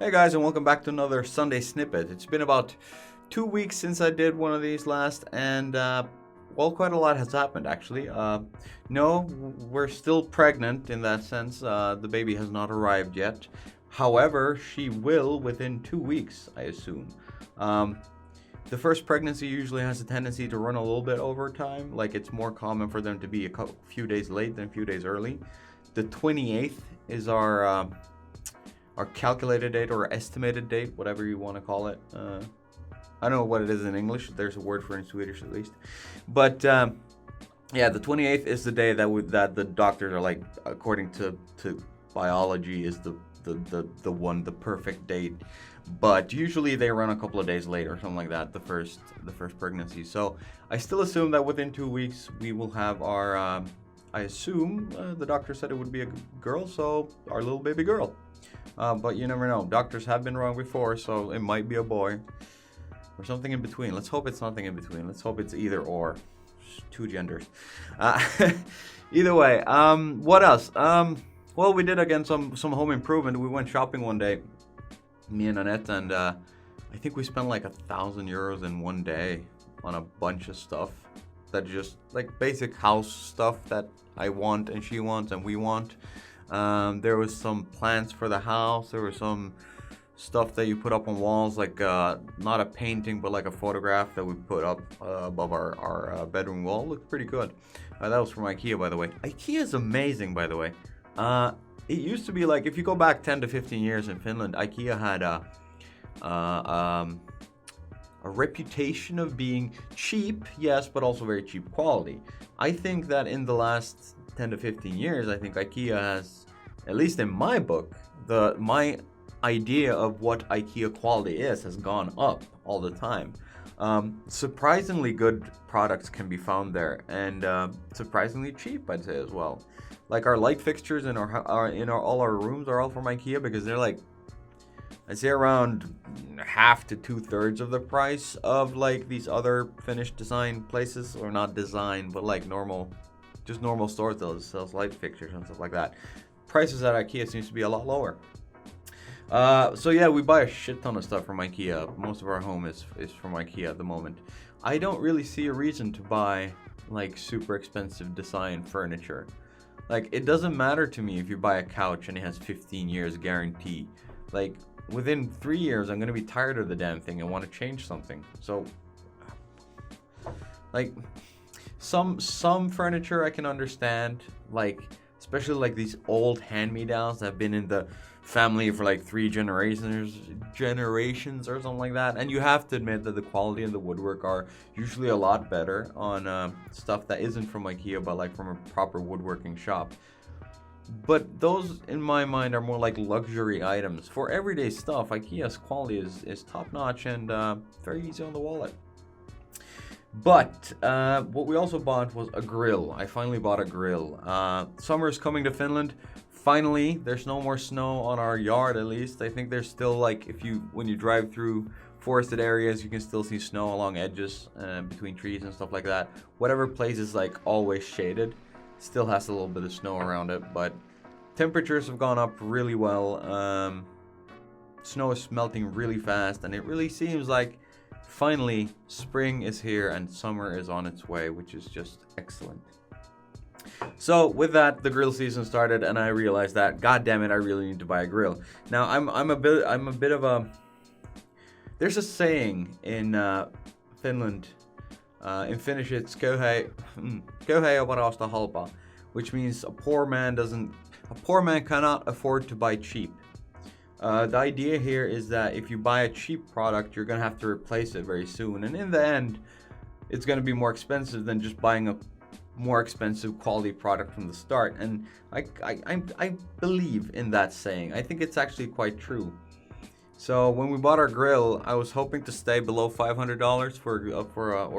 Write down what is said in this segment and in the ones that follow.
Hey guys, and welcome back to another Sunday Snippet. It's been about 2 weeks since I did one of these last, and well, quite a lot has happened actually. No, we're still pregnant in that sense. The baby has not arrived yet. However, she will within 2 weeks, I assume. Um, the first pregnancy usually has a tendency to run a little bit over time. Like it's more common for them to be a few days late than a few days early. The 28th is our calculated date or estimated date, whatever you want to call it. I don't know what it is in English. There's a word for it in Swedish at least. But yeah, the 28th is the day that the doctors are like, according to biology, is the perfect date. But usually they run a couple of days late or something like that. The first pregnancy. So I still assume that within 2 weeks we will have our. I assume the doctor said it would be a girl, so our little baby girl. But you never know. Doctors have been wrong before, so it might be a boy or something in between. Let's hope it's nothing in between. Let's hope it's either or. Two genders. Uh, Either way. What else? Well, we did again some home improvement. We went shopping one day, me and Annette, and I think we spent like €1,000 in one day on a bunch of stuff. That just like basic house stuff that I want and she wants and we want. There was some plants for the house. There was some stuff that you put up on walls, like not a painting, but like a photograph that we put up above our bedroom wall. Looked pretty good. That was from IKEA, by the way. IKEA is amazing, by the way. It used to be like, if you go back 10 to 15 years in Finland, IKEA had a reputation of being cheap, yes, but also very cheap quality. I think that in the last 10 to 15 years, I think IKEA has, at least in my book, my idea of what IKEA quality is has gone up all the time. Surprisingly good products can be found there, and surprisingly cheap, I'd say as well. Like our light fixtures in all our rooms are all from IKEA because they're like, I'd say around half to 2/3 of the price of like these other Finnish design places, or not design, but like just normal stores that sells light fixtures and stuff like that. Prices at IKEA seems to be a lot lower. So yeah, we buy a shit ton of stuff from IKEA. Most of our home is from IKEA at the moment. I don't really see a reason to buy like super expensive design furniture. Like it doesn't matter to me if you buy a couch and it has 15 years guarantee. Like within 3 years, I'm gonna be tired of the damn thing and want to change something. So, like, some furniture I can understand, like especially like these old hand-me-downs that have been in the family for like 3 generations or something like that. And you have to admit that the quality and the woodwork are usually a lot better on stuff that isn't from IKEA, but like from a proper woodworking shop. But those, in my mind, are more like luxury items. For everyday stuff, IKEA's quality is top notch and very easy on the wallet. But what we also bought was a grill. I finally bought a grill. Summer is coming to Finland. Finally, there's no more snow on our yard, at least. I think there's still like, when you drive through forested areas, you can still see snow along edges between trees and stuff like that. Whatever place is like always shaded still has a little bit of snow around it, but temperatures have gone up really well. Snow is melting really fast, and it really seems like finally spring is here and summer is on its way, which is just excellent. So with that, the grill season started, and I realized that, god damn it, I really need to buy a grill. Now I'm a bit of a. There's a saying in Finland. In Finnish, it's köyhä ei varasta halpaa, which means a poor man cannot afford to buy cheap. The idea here is that if you buy a cheap product, you're gonna have to replace it very soon, and in the end, it's gonna be more expensive than just buying a more expensive quality product from the start. And I believe in that saying. I think it's actually quite true. So when we bought our grill, I was hoping to stay below $500 or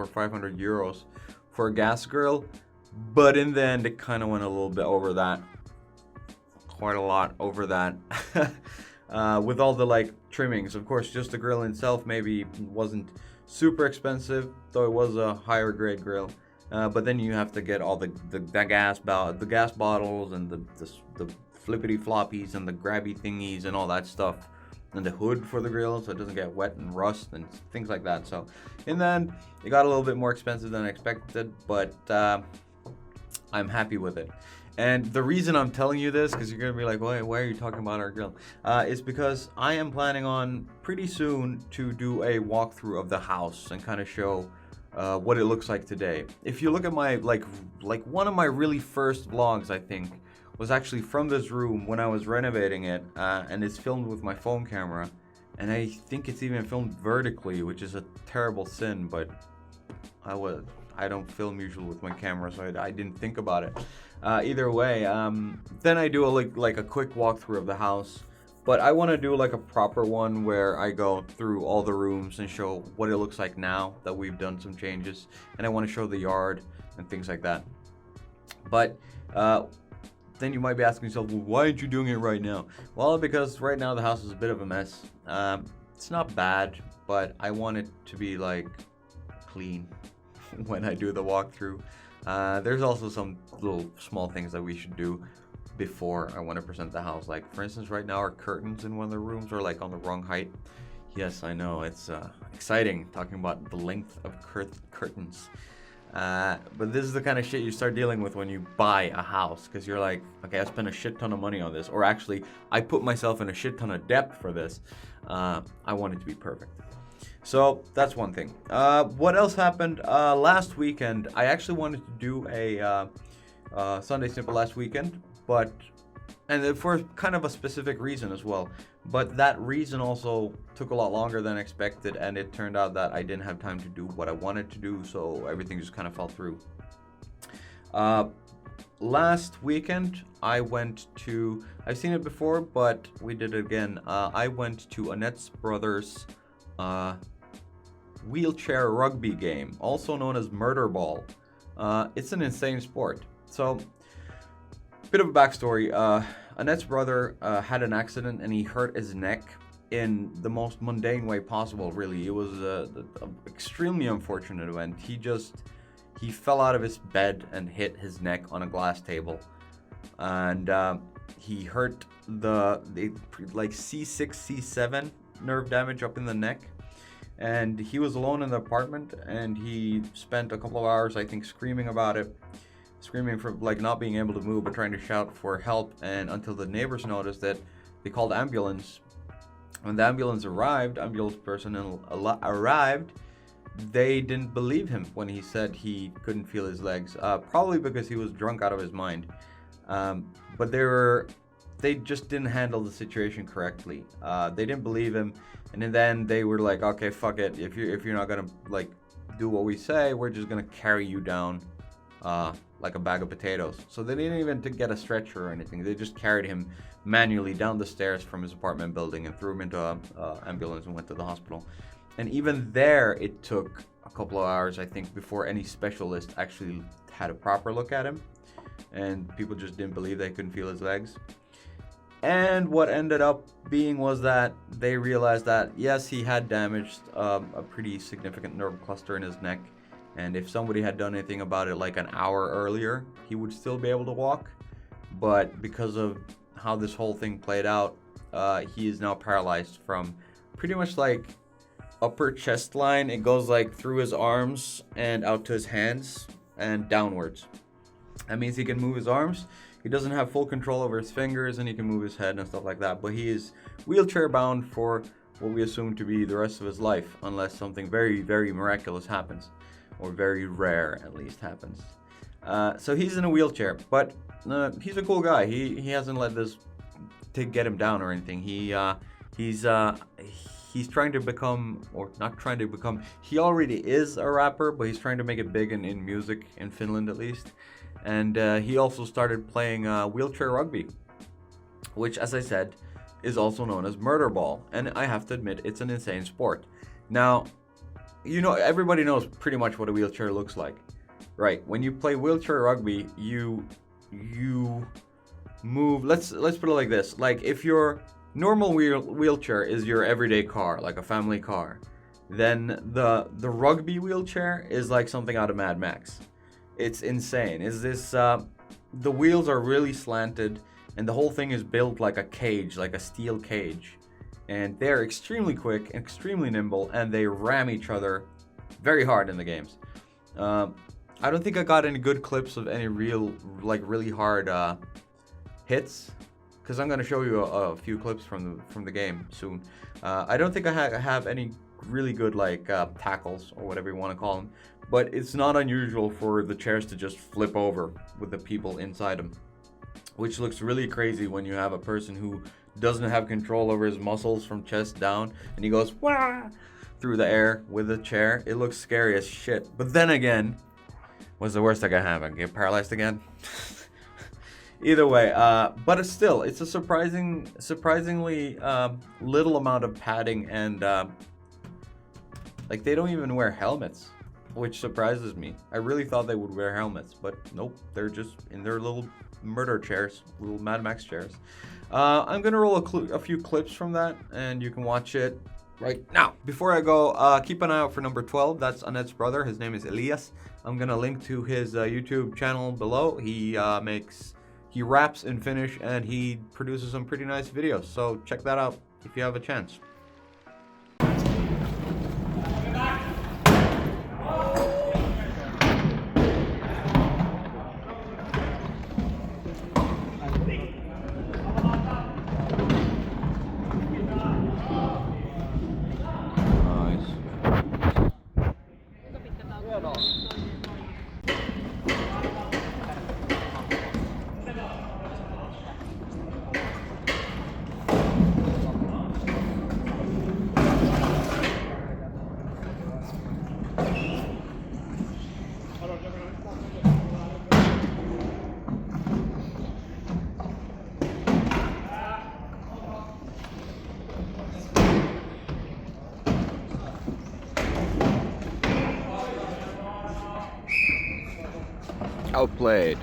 €500 for a gas grill, but in the end, it kind of went a little bit over that, quite a lot over that, with all the like trimmings. Of course, just the grill itself maybe wasn't super expensive, though it was a higher grade grill. But then you have to get all the gas bottles and the flippity floppies and the grabby thingies and all that stuff and the hood for the grill so it doesn't get wet and rust and things like that. So in the end, it got a little bit more expensive than I expected, but I'm happy with it. And the reason I'm telling you this, because you're going to be like, why are you talking about our grill? Is because I am planning on pretty soon to do a walkthrough of the house and kind of show what it looks like today. If you look at my, like one of my really first vlogs, I think, was actually from this room when I was renovating it, and it's filmed with my phone camera. And I think it's even filmed vertically, which is a terrible sin, but I don't film usually with my camera, so I didn't think about it. Either way, then I do like a quick walkthrough of the house. But I want to do like a proper one where I go through all the rooms and show what it looks like now that we've done some changes. And I want to show the yard and things like that. But then you might be asking yourself, well, why aren't you doing it right now? Well, because right now the house is a bit of a mess. It's not bad, but I want it to be like clean when I do the walkthrough. There's also some little small things that we should do before I want to present the house. Like, for instance, right now our curtains in one of the rooms are like on the wrong height. Yes, I know, it's exciting talking about the length of curtains. But this is the kind of shit you start dealing with when you buy a house, because you're like, okay, I spent a shit ton of money on this, or actually I put myself in a shit ton of debt for this. I want it to be perfect. So that's one thing. What else happened last weekend? I actually wanted to do a Sunday Snippet last weekend, and for kind of a specific reason as well. But that reason also took a lot longer than expected, and it turned out that I didn't have time to do what I wanted to do, so everything just kind of fell through. Last weekend, I've seen it before, but we did it again. I went to Annette's brother's wheelchair rugby game, also known as murder ball. It's an insane sport. So, bit of a backstory. Annette's brother had an accident and he hurt his neck in the most mundane way possible, really. It was an extremely unfortunate event. He fell out of his bed and hit his neck on a glass table. And he hurt the C6, C7 nerve damage up in the neck. And he was alone in the apartment, and he spent a couple of hours, I think, screaming about it. Screaming for like not being able to move, but trying to shout for help, and until the neighbors noticed that, they called ambulance. When the ambulance personnel arrived, they didn't believe him when he said he couldn't feel his legs, probably because he was drunk out of his mind. But they just didn't handle the situation correctly. They didn't believe him, and then they were like, okay, fuck it. If you're not gonna like do what we say, we're just gonna carry you down like a bag of potatoes. So they didn't even get a stretcher or anything. They just carried him manually down the stairs from his apartment building and threw him into an ambulance and went to the hospital. And even there, it took a couple of hours, I think, before any specialist actually had a proper look at him. And people just didn't believe they couldn't feel his legs. And what ended up being was that they realized that, yes, he had damaged a pretty significant nerve cluster in his neck. And if somebody had done anything about it like an hour earlier, he would still be able to walk. But because of how this whole thing played out, he is now paralyzed from pretty much like upper chest line. It goes like through his arms and out to his hands and downwards. That means he can move his arms. He doesn't have full control over his fingers, and he can move his head and stuff like that. But he is wheelchair bound for what we assume to be the rest of his life, unless something very, very miraculous happens. Or very rare, at least, happens. So he's in a wheelchair, but he's a cool guy. He hasn't let this get him down or anything. He's trying to become, or not trying to become, he already is a rapper, but he's trying to make it big in music, in Finland at least. And he also started playing wheelchair rugby, which, as I said, is also known as murder ball. And I have to admit, it's an insane sport. Now, you know, everybody knows pretty much what a wheelchair looks like, right? When you play wheelchair rugby, you move. Let's put it like this: like if your normal wheelchair is your everyday car, like a family car, then the rugby wheelchair is like something out of Mad Max. It's insane. The wheels are really slanted, and the whole thing is built like a cage, like a steel cage. and they're extremely quick, extremely nimble, and they ram each other very hard in the games. I don't think I got any good clips of any real, like, really hard hits, because I'm going to show you a few clips from the game soon. I don't think I have any really good, like, tackles, or whatever you want to call them, but it's not unusual for the chairs to just flip over with the people inside them, which looks really crazy when you have a person who doesn't have control over his muscles from chest down, and he goes wah through the air with the chair. It looks scary as shit. But then again, what's the worst that can happen? Get paralyzed again? Either way, but it's a surprisingly little amount of padding, and like, they don't even wear helmets, which surprises me. I really thought they would wear helmets, but nope, they're just in their little murder chairs, little Mad Max chairs. I'm gonna roll a few clips from that, and you can watch it right now. Before I go, keep an eye out for number 12. That's Annette's brother. His name is Elias. I'm gonna link to his YouTube channel below. He raps in Finnish, and he produces some pretty nice videos. So check that out if you have a chance. Outplayed.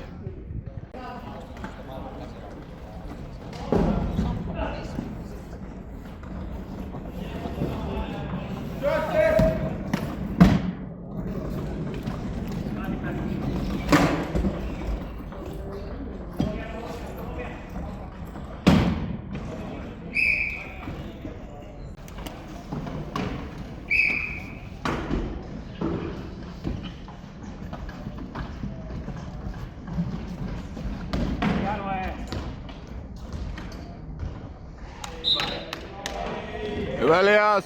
Elias!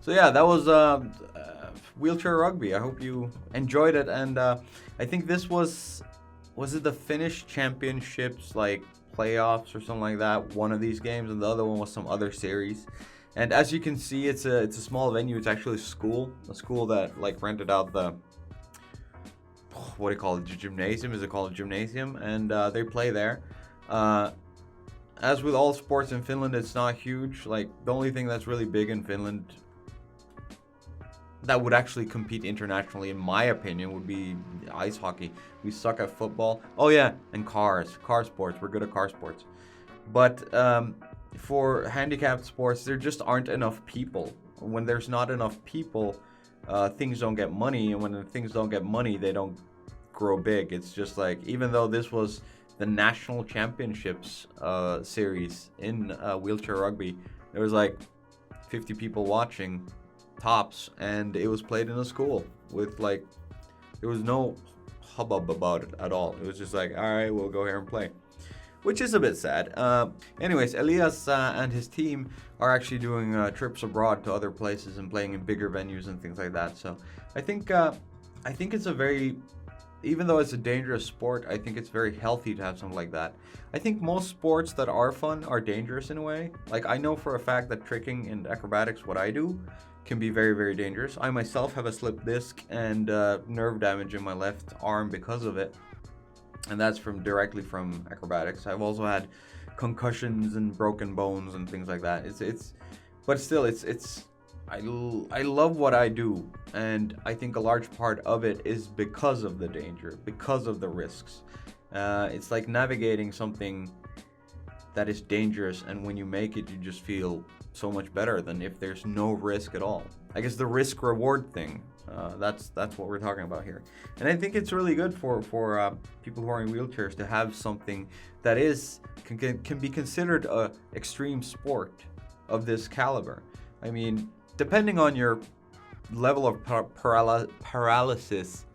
So yeah, that was wheelchair rugby. I hope you enjoyed it, and I think this was it the Finnish championships, like playoffs or something like that, one of these games, and the other one was some other series. And as you can see, it's a small venue. It's actually a school that, like, rented out the, what do you call it, the gymnasium? Is it called a gymnasium? And they play there. As with all sports in Finland, it's not huge. Like, the only thing that's really big in Finland that would actually compete internationally, in my opinion, would be ice hockey. We suck at football. Oh yeah, and car sports. We're good at car sports. But for handicapped sports, there just aren't enough people. When there's not enough people, things don't get money, and when things don't get money, they don't grow big. It's just like, even though this was the national championships series in wheelchair rugby, there was like 50 people watching tops, and it was played in a school with, like, there was no hubbub about it at all. It was just like, all right, we'll go here and play, which is a bit sad. Anyways, Elias and his team are actually doing trips abroad to other places and playing in bigger venues and things like that. So I think it's a very, even though it's a dangerous sport, I think it's very healthy to have something like that. I think most sports that are fun are dangerous in a way. Like, I know for a fact that tricking and acrobatics, what I do, can be very, very dangerous. I myself have a slipped disc and nerve damage in my left arm because of it. And that's directly from acrobatics. I've also had concussions and broken bones and things like that. But still, I love what I do, and I think a large part of it is because of the danger, because of the risks. It's like navigating something that is dangerous, and when you make it, you just feel so much better than if there's no risk at all. I guess the risk reward thing, that's what we're talking about here. And I think it's really good for people who are in wheelchairs to have something that can be considered a extreme sport of this caliber. I mean, depending on your level of paralysis,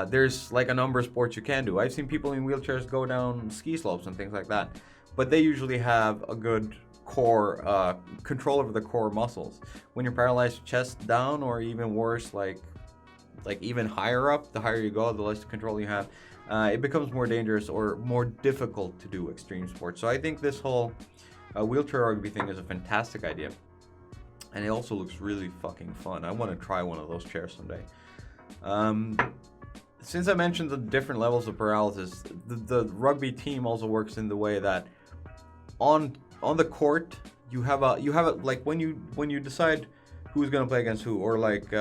there's like a number of sports you can do. I've seen people in wheelchairs go down ski slopes and things like that, but they usually have a good core control over the core muscles. When you're paralyzed chest down, or even worse, like even higher up, the higher you go, the less control you have, it becomes more dangerous or more difficult to do extreme sports. So I think this whole wheelchair rugby thing is a fantastic idea, and it also looks really fucking fun. I want to try one of those chairs someday. Since I mentioned the different levels of paralysis, the rugby team also works in the way that on the court you have a like when you decide who's going to play against who, or like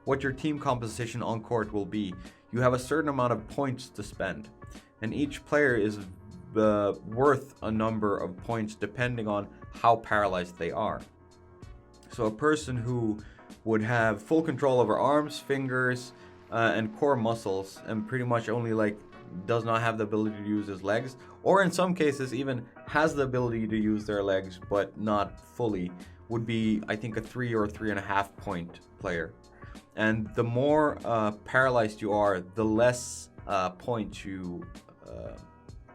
what your team composition on court will be, you have a certain amount of points to spend, and each player is worth a number of points depending on how paralyzed they are. So a person who would have full control over arms, fingers, and core muscles, and pretty much only like does not have the ability to use his legs, or in some cases even has the ability to use their legs but not fully, would be, I think, a 3 or 3.5 point player. And the more paralyzed you are, the less points you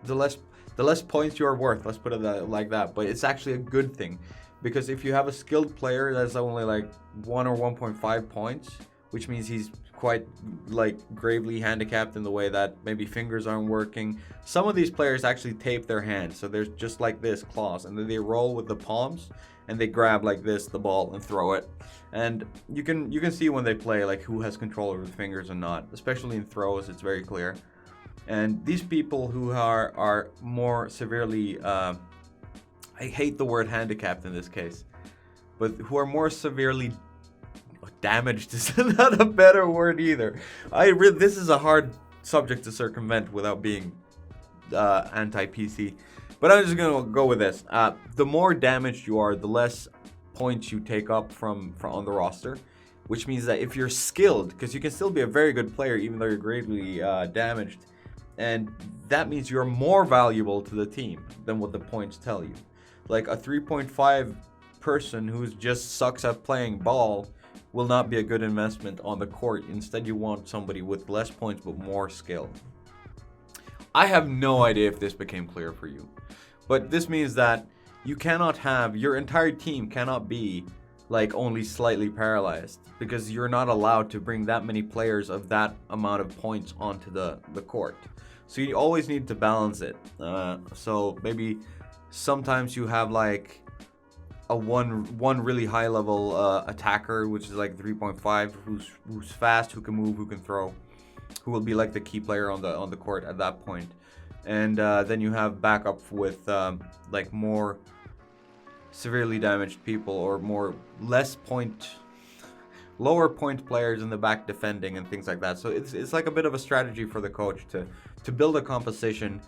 the less points you are worth. Let's put it like that. But it's actually a good thing, because if you have a skilled player that's only like 1 or 1.5 points, which means he's quite like gravely handicapped in the way that maybe fingers aren't working. Some of these players actually tape their hands, so there's just like this claws, and then they roll with the palms and they grab like this the ball and throw it. And you can see when they play like who has control over the fingers and not, especially in throws. It's very clear. And these people who are more severely I hate the word handicapped in this case, but who are more severely damaged is not a better word either. This is a hard subject to circumvent without being anti-PC, but I'm just gonna go with this. The more damaged you are, the less points you take up from on the roster, which means that if you're skilled, because you can still be a very good player even though you're gravely damaged, and that means you're more valuable to the team than what the points tell you. Like a 3.5 person who just sucks at playing ball will not be a good investment on the court. Instead, you want somebody with less points but more skill. I have no idea if this became clear for you, but this means that you cannot have, your entire team cannot be like only slightly paralyzed, because you're not allowed to bring that many players of that amount of points onto the court. So you always need to balance it. So maybe sometimes you have like a one really high level attacker, which is like 3.5, who's fast, who can move, who can throw, who will be like the key player on the court at that point. And then you have backup with like more severely damaged people, or lower point players in the back defending and things like that. So it's like a bit of a strategy for the coach to build a composition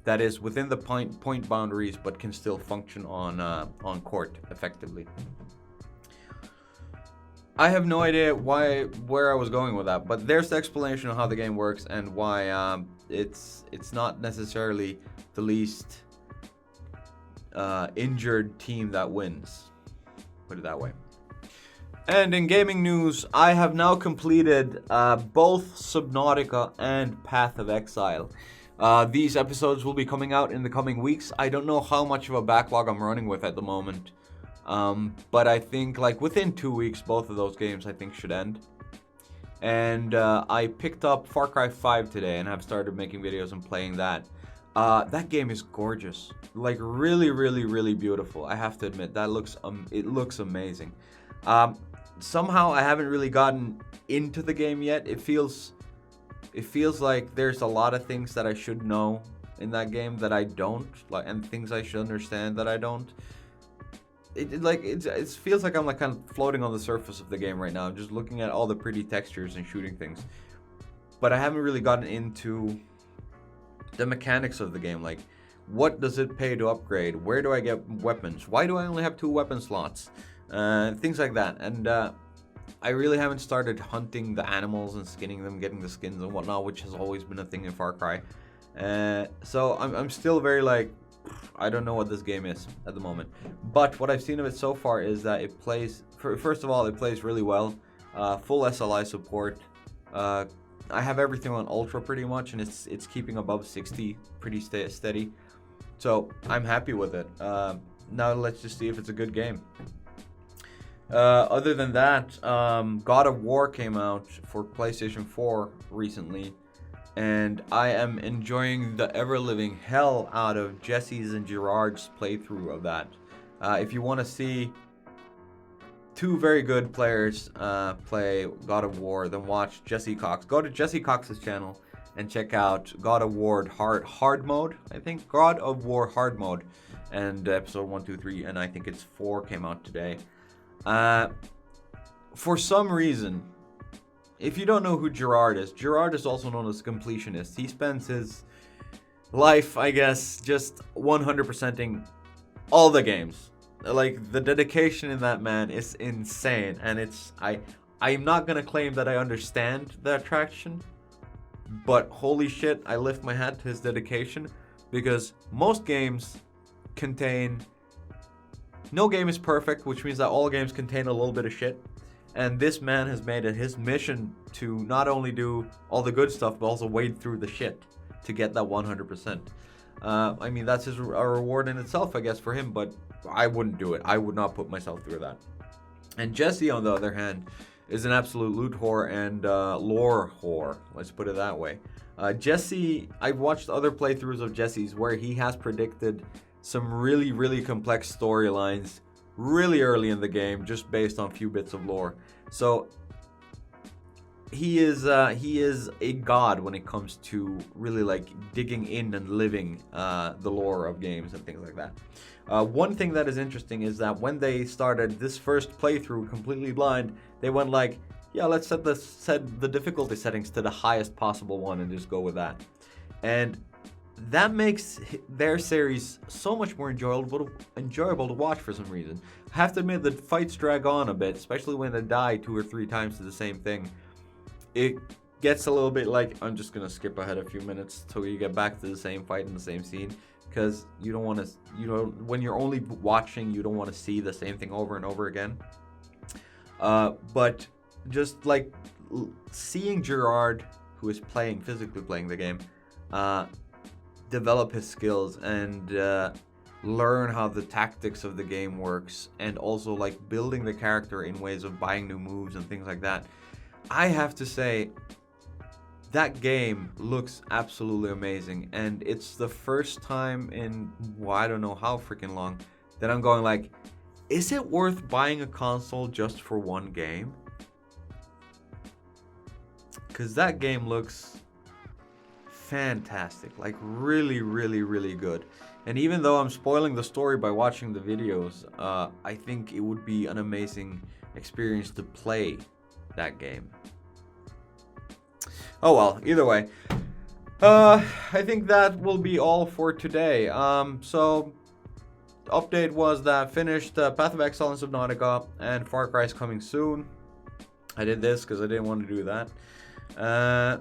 that is within the point boundaries but can still function on court effectively. I have no idea where I was going with that, but there's the explanation of how the game works and why it's not necessarily the least injured team that wins. Put it that way. And in gaming news, I have now completed both Subnautica and Path of Exile. These episodes will be coming out in the coming weeks. I don't know how much of a backlog I'm running with at the moment. But I think like within 2 weeks, both of those games I think should end. And I picked up Far Cry 5 today and have started making videos and playing that. That game is gorgeous. Like really, really, really beautiful. I have to admit, it looks amazing. Somehow I haven't really gotten into the game yet. It feels like there's a lot of things that I should know in that game that I don't, like, and things I should understand that I don't. It feels like I'm like kind of floating on the surface of the game right now. I'm just looking at all the pretty textures and shooting things, but I haven't really gotten into the mechanics of the game. Like, What does it pay to upgrade? Where do I get weapons? Why do I only have 2 weapon slots? Things like that. And I really haven't started hunting the animals and skinning them, getting the skins and whatnot, which has always been a thing in Far Cry. So I'm still very like, I don't know what this game is at the moment. But what I've seen of it so far is that it plays, first of all, it plays really well. Full SLI support. I have everything on Ultra pretty much, and it's keeping above 60 pretty steady. So I'm happy with it. Now let's just see if it's a good game. Other than that, God of War came out for PlayStation 4 recently, and I am enjoying the ever-living hell out of Jesse's and Gerard's playthrough of that. If you want to see 2 very good players play God of War, then watch Jesse Cox. Go to Jesse Cox's channel and check out God of War hard mode. I think God of War hard mode, and episode 1, 2, 3, and I think it's 4 came out today. For some reason, if you don't know who Gerard is also known as completionist. He spends his life, I guess, just 100%ing all the games. Like, the dedication in that man is insane, and I'm not gonna claim that I understand the attraction, but holy shit, I lift my hat to his dedication, because most games contain, no game is perfect, which means that all games contain a little bit of shit, and this man has made it his mission to not only do all the good stuff, but also wade through the shit to get that 100%. I mean, that's a reward in itself, I guess, for him, but I wouldn't do it. I would not put myself through that. And Jesse, on the other hand, is an absolute loot whore and lore whore. Let's put it that way. Jesse, I've watched other playthroughs of Jesse's where he has predicted some really, really complex storylines really early in the game, just based on a few bits of lore. So he is a god when it comes to really like digging in and living the lore of games and things like that. One thing that is interesting is that when they started this first playthrough completely blind, they went like, yeah, let's set the difficulty settings to the highest possible one and just go with that. And that makes their series so much more enjoyable to watch for some reason. I have to admit, the fights drag on a bit, especially when they die 2 or 3 times to the same thing. It gets a little bit like, I'm just gonna skip ahead a few minutes till you get back to the same fight in the same scene, because you don't want to, when you're only watching, you don't want to see the same thing over and over again. But just like seeing Gerard, who is physically playing the game, develop his skills and learn how the tactics of the game works, and also like building the character in ways of buying new moves and things like that. I have to say, that game looks absolutely amazing, and it's the first time in, well, I don't know how freaking long, that I'm going like, is it worth buying a console just for one game? Because that game looks fantastic, like really, really, really good. And even though I'm spoiling the story by watching the videos, I think it would be an amazing experience to play that game. Oh well, either way, I think that will be all for today. So update was that finished Path of Exile and Subnautica, and Far Cry is coming soon. I did this because I didn't want to do that.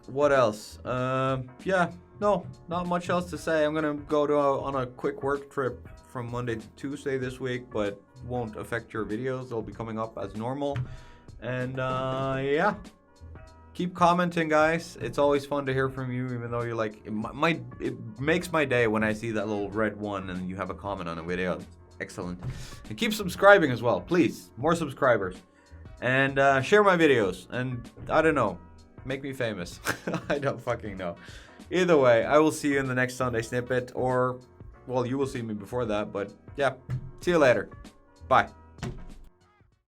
What else? Yeah, no, not much else to say. I'm gonna go on a quick work trip from Monday to Tuesday this week, but won't affect your videos. They'll be coming up as normal. And yeah, keep commenting, guys. It's always fun to hear from you, even though you're like, it makes my day when I see that little red one and you have a comment on a video. Excellent. And keep subscribing as well, please. More subscribers. And share my videos. And I don't know, make me famous. I don't fucking know. Either way, I will see you in the next Sunday Snippet, or, well, you will see me before that, but yeah, see you later. Bye.